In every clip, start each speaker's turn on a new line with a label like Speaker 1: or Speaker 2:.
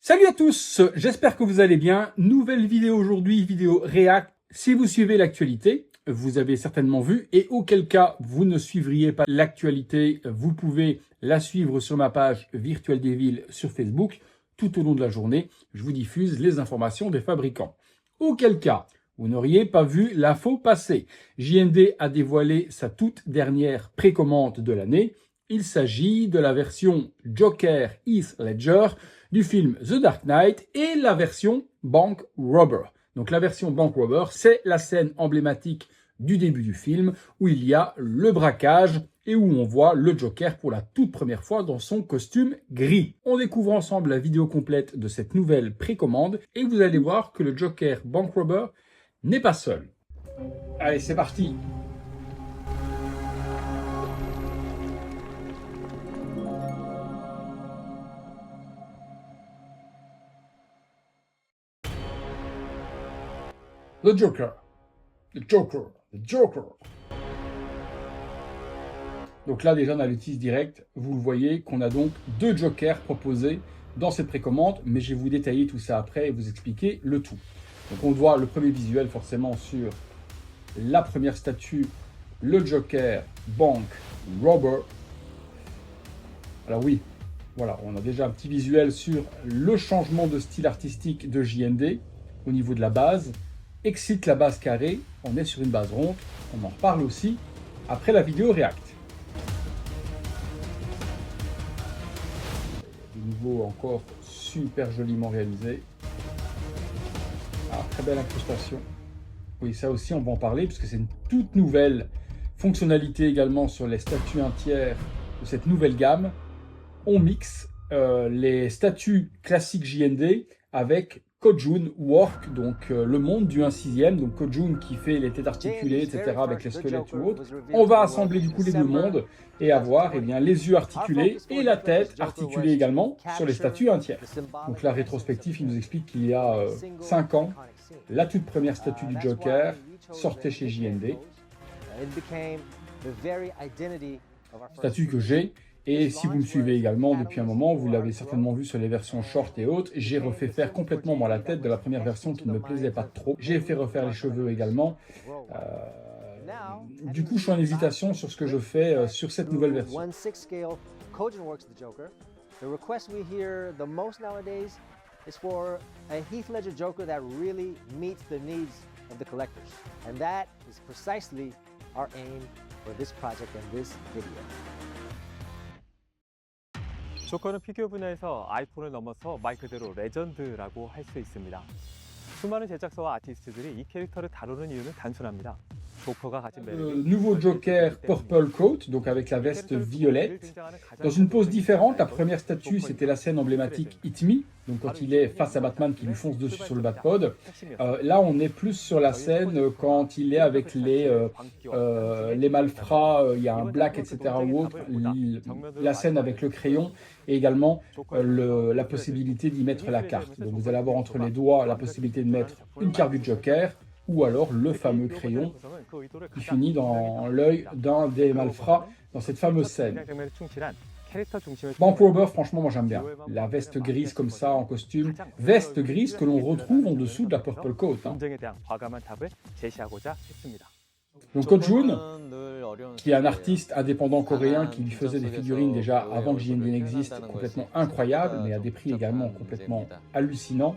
Speaker 1: Salut à tous, j'espère que vous allez bien. Nouvelle vidéo aujourd'hui, vidéo React. Si vous suivez l'actualité, vous avez certainement vu, et auquel cas vous ne suivriez pas l'actualité, vous pouvez la suivre sur ma page Virtuelle des Villes sur Facebook. Tout au long de la journée, je vous diffuse les informations des fabricants. Auquel cas, vous n'auriez pas vu l'info passer. JND a dévoilé sa toute dernière précommande de l'année. Il s'agit de la version Joker Heath Ledger du film The Dark Knight et la version Bank Robber. Donc la version Bank Robber, c'est la scène emblématique du début du film où il y a le braquage et où on voit le Joker pour la toute première fois dans son costume gris. On découvre ensemble la vidéo complète de cette nouvelle précommande et vous allez voir que le Joker Bank Robber n'est pas seul. Allez, c'est parti! The Joker. The Joker. The Joker. Donc là, déjà, on a le tease direct. Vous le voyez qu'on a donc deux Jokers proposés dans cette précommande, mais je vais vous détailler tout ça après et vous expliquer le tout. Donc on voit le premier visuel forcément sur la première statue, le Joker Bank Robber. Alors oui, voilà, on a déjà un petit visuel sur le changement de style artistique de JND au niveau de la base. Exit la base carrée, on est sur une base ronde, on en reparle aussi après la vidéo React. De nouveau encore super joliment réalisé. Ah, très belle incrustation. Oui, ça aussi on va en parler puisque c'est une toute nouvelle fonctionnalité également sur les statues entières de cette nouvelle gamme. On mixe les statues classiques JND avec Kojun Work, donc le monde du 1/6, donc Kojun qui fait les têtes articulées, etc., avec les squelettes ou autres. On va assembler du coup les deux mondes et avoir bien, les yeux articulés et la tête articulée également sur les statues entières. Donc la rétrospective, il nous explique qu'il y a 5 ans, la toute première statue du Joker sortait chez JND. Statue que j'ai. Et si vous me suivez également depuis un moment, vous l'avez certainement vu sur les versions short et autres, j'ai refait faire complètement moi la tête de la première version qui ne me plaisait pas trop. J'ai fait refaire les cheveux également. Du coup, je suis en hésitation sur ce que je fais sur cette nouvelle version.
Speaker 2: Is for a Heath Ledger Joker that really meets the needs of the collectors. And that is precisely our aim for this project and this video.
Speaker 3: 조커는 피규어 분야에서 아이폰을 넘어서 말 그대로 레전드라고 할 수 있습니다. 수많은 제작사와 아티스트들이 이 캐릭터를 다루는 이유는 단순합니다.
Speaker 1: Nouveau Joker Purple Coat, donc avec la veste violette. Dans une pose différente, la première statue, c'était la scène emblématique Hit Me, donc quand il est face à Batman qui lui fonce dessus sur le Batpod. Là, on est plus sur la scène quand il est avec les malfrats, il y a un black, etc. ou autre, la scène avec le crayon et également la possibilité d'y mettre la carte. Donc vous allez avoir entre les doigts la possibilité de mettre une carte du Joker, ou alors le fameux crayon qui finit dans l'œil d'un des malfrats dans cette fameuse scène. Bank Robber, franchement, moi j'aime bien. La veste grise comme ça en costume, veste grise que l'on retrouve en dessous de la Purple Coat. Donc Kojun, qui est un artiste indépendant coréen qui lui faisait des figurines déjà avant que JND n'existe, complètement incroyable, mais à des prix également complètement hallucinants,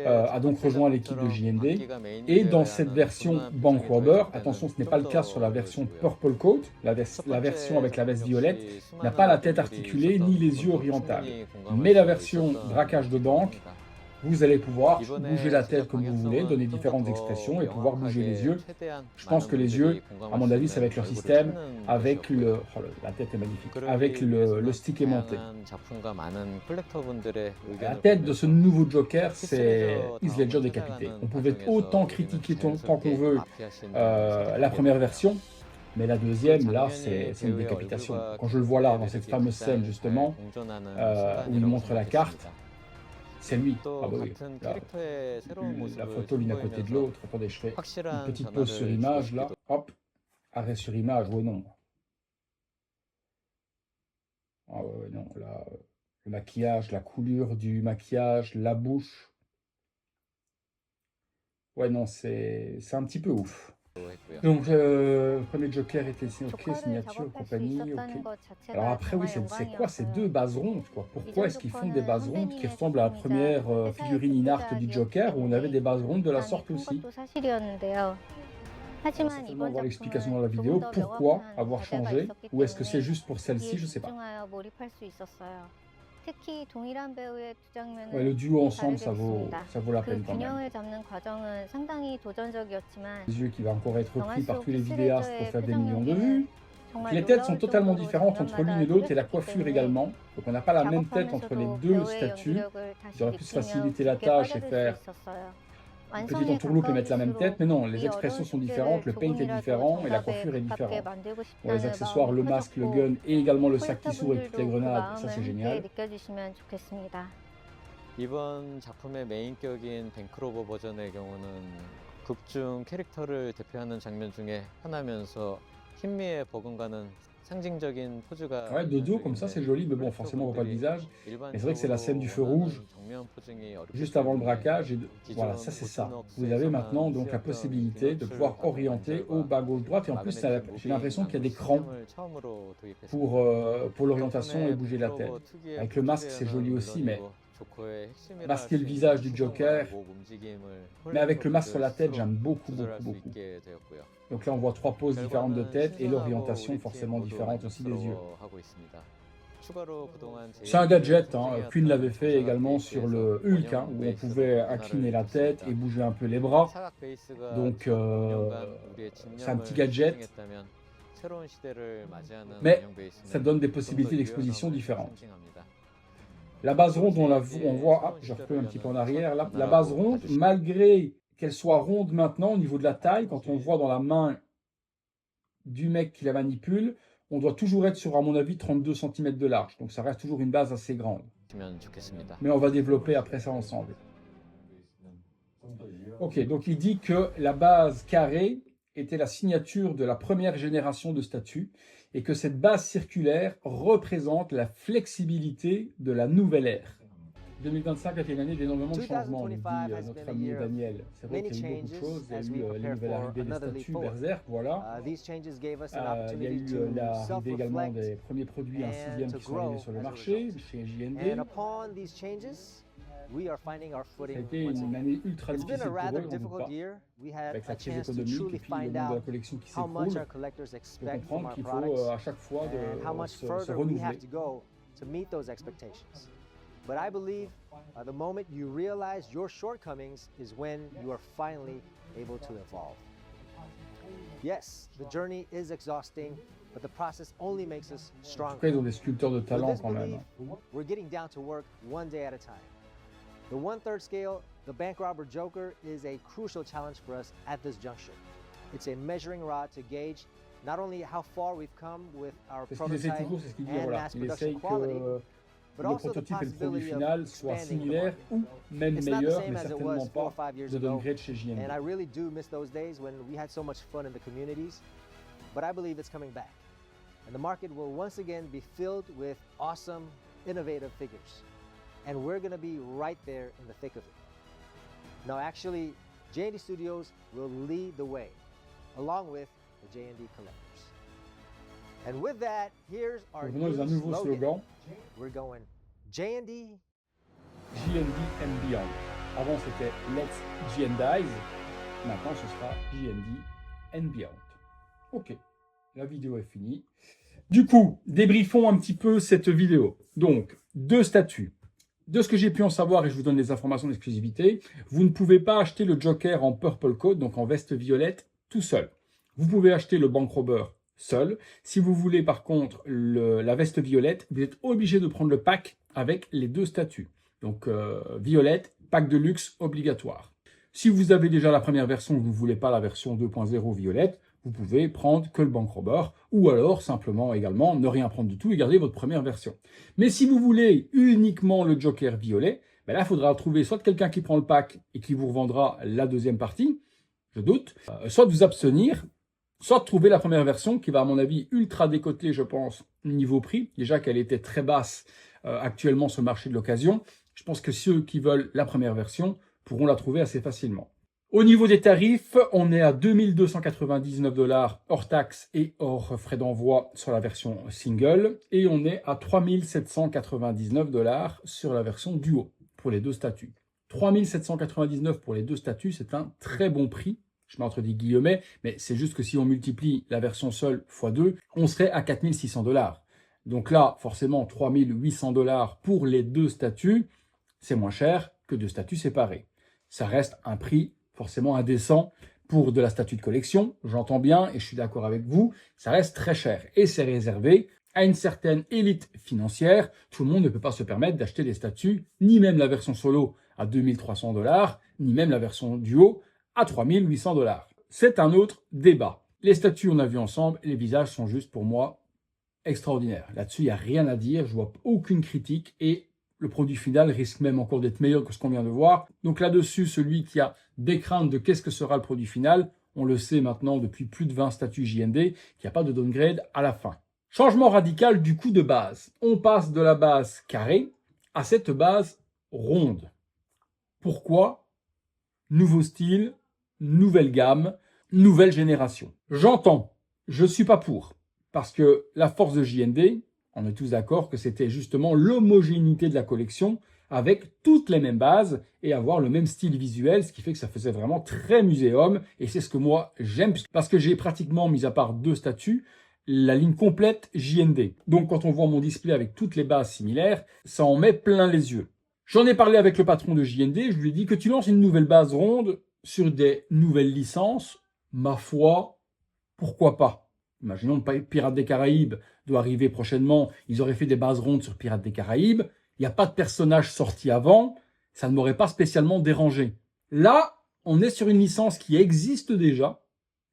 Speaker 1: a donc rejoint l'équipe de JND. Et dans cette version Bank Robber, attention, ce n'est pas le cas sur la version Purple Coat, la version avec la veste violette, n'a pas la tête articulée ni les yeux orientales. Mais la version braquage de banque, vous allez pouvoir bouger la tête comme vous voulez, donner différentes expressions et pouvoir bouger les yeux. Je pense que les yeux, à mon avis, c'est avec leur système, avec le... Oh, la tête est magnifique. Avec le stick aimanté. La tête de ce nouveau Joker, c'est Heath Ledger décapité. On pouvait autant critiquer tant qu'on veut la première version, mais la deuxième, là, c'est une décapitation. Quand je le vois là, dans cette fameuse scène, justement, où il montre la carte, c'est lui. Ah bah oui, là, la photo l'une à côté de l'autre. Attendez, je fais une petite pause sur image, là. Hop, arrêt sur image, oh non. Ah ouais, non, là, Le maquillage, la coulure du maquillage, la bouche. Ouais, non, c'est un petit peu ouf.
Speaker 4: 했고요.
Speaker 1: Donc, le premier Joker était signé, ok,
Speaker 5: 조커를
Speaker 1: signature,
Speaker 5: 작업할 수
Speaker 1: compagnie,
Speaker 5: 있었다는
Speaker 1: ok.
Speaker 5: 것
Speaker 1: Alors
Speaker 5: 자체가
Speaker 1: après, oui,
Speaker 5: 정말
Speaker 1: c'est quoi ces deux
Speaker 5: 영광이었어요.
Speaker 1: bases rondes, quoi? Pourquoi est-ce qu'ils font des bases rondes qui
Speaker 5: 선배님의
Speaker 1: ressemblent à la
Speaker 5: 작품이자
Speaker 1: première
Speaker 5: 회사의
Speaker 1: figurine in-art du Joker, où on avait des bases rondes de la
Speaker 5: 부담이
Speaker 1: sorte
Speaker 5: 큰
Speaker 1: aussi?
Speaker 5: 것도 sa실이었는데요. 하지만
Speaker 1: Certainement
Speaker 5: 이번
Speaker 1: voir l'explication dans
Speaker 5: 작품은
Speaker 1: la vidéo.
Speaker 5: 조금 더
Speaker 1: Pourquoi
Speaker 5: 명확한
Speaker 1: avoir
Speaker 5: 과제가
Speaker 1: changé?
Speaker 5: 있었기
Speaker 1: Ou est-ce que c'est
Speaker 5: 때문에
Speaker 1: juste pour celle-ci?
Speaker 5: 거기에
Speaker 1: Je sais pas.
Speaker 5: 집중하여 몰입할 수 있었어요. 특히 동일한 배우의 두 장면을
Speaker 1: Ouais, le duo ensemble,
Speaker 5: 다르게
Speaker 1: ça vaut la
Speaker 5: 그
Speaker 1: peine quand même.
Speaker 5: 균형을 잡는 과정은 상당히 도전적이었지만
Speaker 1: Les yeux qui va encore être
Speaker 5: 영화
Speaker 1: repris par
Speaker 5: 속
Speaker 1: tous les vidéastes pour
Speaker 5: 히스레저의
Speaker 1: faire des
Speaker 5: 표정
Speaker 1: millions de
Speaker 5: 연기는
Speaker 1: vues.
Speaker 5: 정말
Speaker 1: Les têtes sont
Speaker 5: 놀라울
Speaker 1: totalement
Speaker 5: 정도로
Speaker 1: différentes entre l'une et
Speaker 5: 장면마다
Speaker 1: l'autre et la
Speaker 5: 뚜렷했기
Speaker 1: coiffure
Speaker 5: 때문에
Speaker 1: également. Donc on n'a pas la même tête entre les
Speaker 5: 작업하면서도
Speaker 1: deux
Speaker 5: 배우의
Speaker 1: statues.
Speaker 5: 연기력을 다시
Speaker 1: J'aurais pu se
Speaker 5: 느끼며
Speaker 1: faciliter la
Speaker 5: 깊게
Speaker 1: tâche et
Speaker 5: 빠져들
Speaker 1: faire
Speaker 5: 수 있었어요.
Speaker 1: une petite
Speaker 5: 완성에
Speaker 1: entourloupe et mettre la même tête. Mais non, les
Speaker 5: 이
Speaker 1: expressions
Speaker 5: 어려운
Speaker 1: sont différentes, le
Speaker 5: 숙제를
Speaker 1: paint est
Speaker 5: 조금이라도
Speaker 1: différent et la
Speaker 5: 정답에
Speaker 1: coiffure est
Speaker 5: 가깝게
Speaker 1: différente.
Speaker 5: 만들고
Speaker 1: Bon, les
Speaker 5: 싶다는
Speaker 1: accessoires, le
Speaker 5: 마음이
Speaker 1: masque, le
Speaker 5: 커졌고
Speaker 1: gun et également le sac qui s'ouvre avec toutes les
Speaker 5: 콜렉터분들도 그
Speaker 1: grenades, ça
Speaker 5: 마음을
Speaker 1: c'est
Speaker 5: 함께
Speaker 1: génial.
Speaker 5: 느껴주시면 좋겠습니다.
Speaker 4: 이번 작품의 메인격인 뱅크로버 버전의 경우는 극중 캐릭터를 대표하는 장면 중에 하나면서 흰미에 버금가는 상징적인 포즈가
Speaker 1: Ouais, de dos comme ça c'est joli, mais bon, forcément on voit pas le visage. Mais c'est vrai que c'est la scène du feu rouge, juste avant le braquage. Et voilà, ça c'est ça. Vous avez maintenant donc la possibilité de pouvoir orienter au bas gauche-droite. Et en plus, j'ai l'impression qu'il y a des crans pour l'orientation et bouger la tête. Avec le masque, c'est joli aussi, mais masquer le visage du Joker, mais avec le masque sur la tête, j'aime beaucoup. Donc là, on voit trois poses différentes de tête et l'orientation forcément différente aussi des yeux. C'est un gadget, hein. Queen l'avait fait également sur le Hulk, hein, où on pouvait incliner la tête et bouger un peu les bras. Donc c'est un petit gadget, mais ça donne des possibilités d'exposition différentes. La base ronde, on voit, ah, je reprends un petit peu en arrière, la base ronde, malgré qu'elle soit ronde maintenant au niveau de la taille, quand on voit dans la main du mec qui la manipule, on doit toujours être sur, à mon avis, 32 cm de large. Donc ça reste toujours une base assez grande. Mais on va développer après ça ensemble. Ok, donc il dit que la base carrée était la signature de la première génération de statues et que cette base circulaire représente la flexibilité de la nouvelle ère. 2025 a été une année d'énormément de changements, nous dit notre ami Daniel. C'est vrai qu'il y a eu beaucoup de choses. Il y a eu la nouvelle arrivée des statues Berserk, voilà. Il y a eu l'arrivée également des premiers produits en 6e qui sont arrivés sur le marché, chez JND. Ça a été une année ultra difficile pour eux, on ne doute pas. Avec la crise économique et puis le nombre de la collection qui s'écroule, il faut comprendre qu'il faut à chaque fois se renouveler.
Speaker 2: But I believe the moment you realize your shortcomings is when you are finally able to evolve. Yes, the journey is exhausting, but the process only makes us
Speaker 1: En
Speaker 2: stronger.
Speaker 1: tout cas, ils ont des sculpteurs de talent quand même.
Speaker 2: We're getting down to work one day at a time. The 1/3 scale, the bank robber Joker, is a crucial challenge for us at this juncture. It's a measuring rod to gauge not only how far we've come with our
Speaker 1: C'est ce qu'il essaie
Speaker 2: prototype
Speaker 1: toujours, c'est ce qu'il dit,
Speaker 2: and
Speaker 1: voilà.
Speaker 2: mass
Speaker 1: Il
Speaker 2: production
Speaker 1: essaye
Speaker 2: quality,
Speaker 1: que
Speaker 2: but
Speaker 1: le
Speaker 2: also the
Speaker 1: prototype et le produit
Speaker 2: possibility
Speaker 1: final
Speaker 2: of
Speaker 1: soient
Speaker 2: expanding the
Speaker 1: similaires
Speaker 2: market.
Speaker 1: ou même
Speaker 2: It's not the
Speaker 1: meilleurs,
Speaker 2: same
Speaker 1: mais
Speaker 2: as it
Speaker 1: certainement
Speaker 2: was 4 or
Speaker 1: pas
Speaker 2: 5 years
Speaker 1: de
Speaker 2: ago.
Speaker 1: downgrade chez JND.
Speaker 2: And I really do miss those days when we had so much fun in the communities, but I believe it's coming back. And the market will once again be filled with awesome, innovative figures. And we're going to be right there in the thick of it. Now actually, JND Studios will lead the way, along with the JND Collectors. And with that, here's our
Speaker 1: Revenons à un
Speaker 2: new
Speaker 1: nouveau
Speaker 2: slogan.
Speaker 1: slogan,
Speaker 2: We're going JND.
Speaker 1: JND and Beyond. Avant c'était Let's JNDize, maintenant ce sera JND and Beyond. Ok, la vidéo est finie. Du coup, débriefons un petit peu cette vidéo. Donc, deux statues. De ce que j'ai pu en savoir, et je vous donne les informations d'exclusivité, vous ne pouvez pas acheter le Joker en purple coat, donc en veste violette, tout seul. Vous pouvez acheter le bank robber seul. Si vous voulez par contre la veste violette, vous êtes obligé de prendre le pack avec les deux statues. Donc violette, pack de luxe obligatoire. Si vous avez déjà la première version, vous ne voulez pas la version 2.0 violette, vous pouvez prendre que le bank robber ou alors simplement également ne rien prendre du tout et garder votre première version. Mais si vous voulez uniquement le Joker violet, ben là il faudra trouver soit quelqu'un qui prend le pack et qui vous revendra la deuxième partie, je doute, soit de vous abstenir, soit de trouver la première version qui va à mon avis ultra décoter je pense niveau prix, déjà qu'elle était très basse actuellement sur le marché de l'occasion. Je pense que ceux qui veulent la première version pourront la trouver assez facilement. Au niveau des tarifs, on est à 2299 $ hors taxes et hors frais d'envoi sur la version single et on est à 3799 $ sur la version duo pour les deux statuts. 3799 pour les deux statuts, c'est un très bon prix. Je mets entre des guillemets, mais c'est juste que si on multiplie la version seule x 2, on serait à 4600 $. Donc là, forcément, 3800 $ pour les deux statuts, c'est moins cher que deux statuts séparés. Ça reste un prix forcément indécent pour de la statue de collection. J'entends bien et je suis d'accord avec vous, ça reste très cher. Et c'est réservé à une certaine élite financière. Tout le monde ne peut pas se permettre d'acheter des statues, ni même la version solo à 2300 $, ni même la version duo à 3800 $. C'est un autre débat. Les statues, on a vu ensemble, les visages sont juste pour moi extraordinaires. Là-dessus, il n'y a rien à dire, je vois aucune critique et le produit final risque même encore d'être meilleur que ce qu'on vient de voir. Donc là-dessus, celui qui a des craintes de qu'est-ce que sera le produit final, on le sait maintenant depuis plus de 20 statues JND, qu'il n'y a pas de downgrade à la fin. Changement radical du coup de base. On passe de la base carrée à cette base ronde. Pourquoi? Nouveau style, nouvelle gamme, nouvelle génération. J'entends, je suis pas pour. Parce que la force de JND, on est tous d'accord que c'était justement l'homogénéité de la collection avec toutes les mêmes bases et avoir le même style visuel, ce qui fait que ça faisait vraiment très muséum. Et c'est ce que moi j'aime, parce que j'ai pratiquement, mis à part deux statues, la ligne complète JND. Donc quand on voit mon display avec toutes les bases similaires, ça en met plein les yeux. J'en ai parlé avec le patron de JND, je lui ai dit que tu lances une nouvelle base ronde sur des nouvelles licences, ma foi, pourquoi pas? Imaginons que Pirates des Caraïbes doit arriver prochainement, ils auraient fait des bases rondes sur Pirates des Caraïbes, il n'y a pas de personnage sorti avant, ça ne m'aurait pas spécialement dérangé. Là, on est sur une licence qui existe déjà,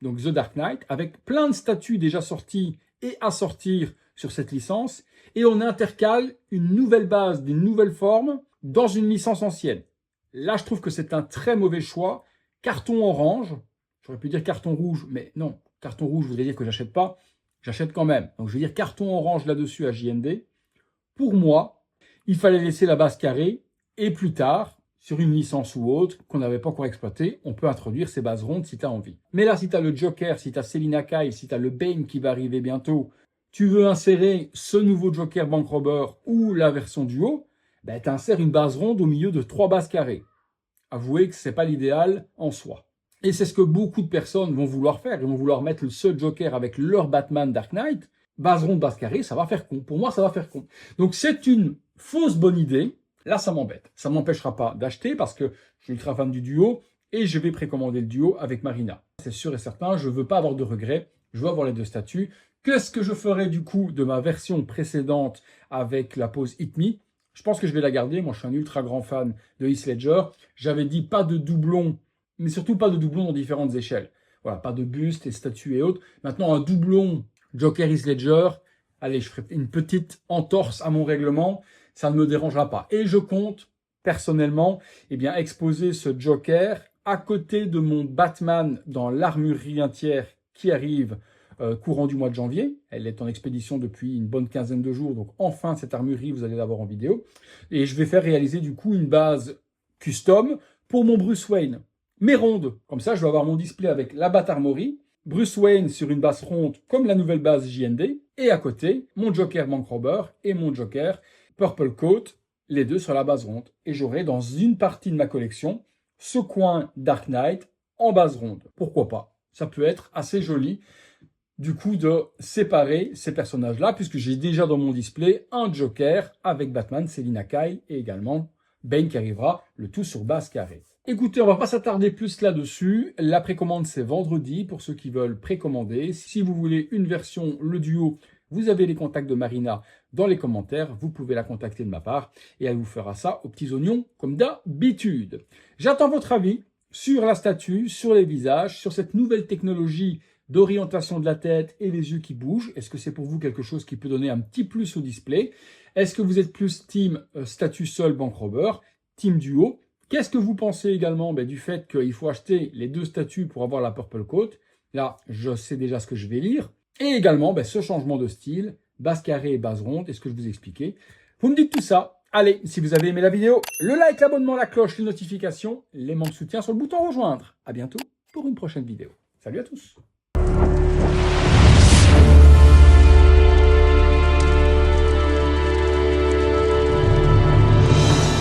Speaker 1: donc The Dark Knight, avec plein de statues déjà sorties et à sortir sur cette licence, et on intercale une nouvelle base, d'une nouvelle forme, dans une licence ancienne. Là, je trouve que c'est un très mauvais choix. Carton orange, j'aurais pu dire carton rouge, mais non, carton rouge voudrait dire que j'achète pas, j'achète quand même. Donc je vais dire carton orange là-dessus à JND. Pour moi, il fallait laisser la base carrée, et plus tard, sur une licence ou autre, qu'on n'avait pas encore exploitée, on peut introduire ces bases rondes si tu as envie. Mais là, si tu as le Joker, si tu as Selina Kyle, si tu as le Bane qui va arriver bientôt, tu veux insérer ce nouveau Joker Bank Robber ou la version duo, ben, tu insères une base ronde au milieu de 3 bases carrées. Avouez que ce n'est pas l'idéal en soi. Et c'est ce que beaucoup de personnes vont vouloir faire. Ils vont vouloir mettre ce Joker avec leur Batman Dark Knight. Base ronde, base carrée, ça va faire con. Pour moi, ça va faire con. Donc c'est une fausse bonne idée. Là, ça m'embête. Ça ne m'empêchera pas d'acheter parce que je suis ultra fan du duo et je vais précommander le duo avec Marina. C'est sûr et certain, je ne veux pas avoir de regrets. Je veux avoir les deux statues. Qu'est-ce que je ferai du coup de ma version précédente avec la pose Hit Me? Je pense que je vais la garder. Moi, je suis un ultra grand fan de Heath Ledger. J'avais dit pas de doublon, mais surtout pas de doublon dans différentes échelles. Voilà, pas de buste et statues et autres. Maintenant, un doublon Joker Heath Ledger. Allez, je ferai une petite entorse à mon règlement. Ça ne me dérangera pas. Et je compte, personnellement, exposer ce Joker à côté de mon Batman dans l'armurerie entière qui arrive courant du mois de janvier. Elle est en expédition depuis une bonne quinzaine de jours. Donc enfin, cette armurerie, vous allez la voir en vidéo. Et je vais faire réaliser du coup une base custom pour mon Bruce Wayne. Mais ronde. Comme ça, je vais avoir mon display avec la Bat-Armory, Bruce Wayne sur une base ronde comme la nouvelle base JND. Et à côté, mon Joker Bank Robber et mon Joker Purple Coat, les deux sur la base ronde. Et j'aurai dans une partie de ma collection ce coin Dark Knight en base ronde. Pourquoi pas? Ça peut être assez joli du coup de séparer ces personnages-là, puisque j'ai déjà dans mon display un Joker avec Batman, Selina Kyle et également Bane qui arrivera, le tout sur base carrée. Écoutez, on va pas s'attarder plus là-dessus. La précommande, c'est vendredi pour ceux qui veulent précommander. Si vous voulez une version, le duo, vous avez les contacts de Marina dans les commentaires. Vous pouvez la contacter de ma part et elle vous fera ça aux petits oignons comme d'habitude. J'attends votre avis sur la statue, sur les visages, sur cette nouvelle technologie d'orientation de la tête et les yeux qui bougent. Est-ce que c'est pour vous quelque chose qui peut donner un petit plus au display? Est-ce que vous êtes plus team statue seul Bank Robber, team duo? Qu'est-ce que vous pensez également du fait qu'il faut acheter les deux statues pour avoir la Purple Coat? Là, je sais déjà ce que je vais lire. Et également ce changement de style, base carrée et base ronde, est ce que je vous ai expliqué. Vous Vous me dites tout ça. Allez, si vous avez aimé la vidéo, le like, l'abonnement, la cloche, les notifications, l'aimant de soutien sur le bouton rejoindre. À bientôt pour une prochaine vidéo. Salut à tous.